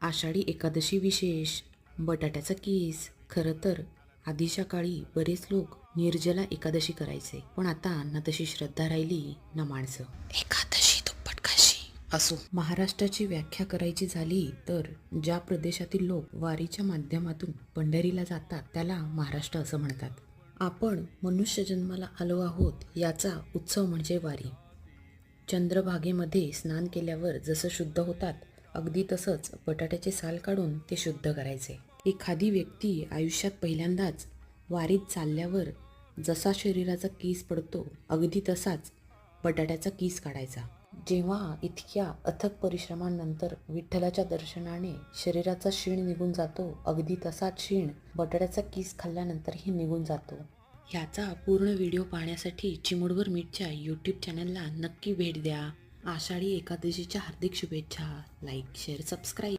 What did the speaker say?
आषाढी एकादशी विशेष बटाट्याचा कीस. खरं तर आधीच्या काळी बरेच लोक निर्जला एकादशी करायचे, पण आता ना तशी श्रद्धा राहिली ना माणसं. एकादशी दुप्पट खाशी असो. महाराष्ट्राची व्याख्या करायची झाली तर ज्या प्रदेशातील लोक वारीच्या माध्यमातून पंढरीला जातात त्याला महाराष्ट्र असं म्हणतात. आपण मनुष्य जन्माला आलो आहोत याचा उत्सव म्हणजे वारी. चंद्रभागेमध्ये स्नान केल्यावर जसं शुद्ध होतात, अगदी तसंच बटाट्याचे साल काढून ते शुद्ध करायचे. एखादी व्यक्ती आयुष्यात पहिल्यांदाच वारीत चालल्यावर जसा शरीराचा कीस पडतो, अगदी तसाच बटाट्याचा कीस काढायचा. जेव्हा इतक्या अथक परिश्रमांनंतर विठ्ठलाच्या दर्शनाने शरीराचा शीण निघून जातो, अगदी तसाच शीण बटाट्याचा कीस खाल्ल्यानंतरही निघून जातो. ह्याचा पूर्ण व्हिडिओ पाहण्यासाठी चिमुडवर मीठच्या यूट्यूब चॅनलला नक्की भेट द्या. आषाढी एकादशीच्या हार्दिक शुभेच्छा. Like, share, subscribe.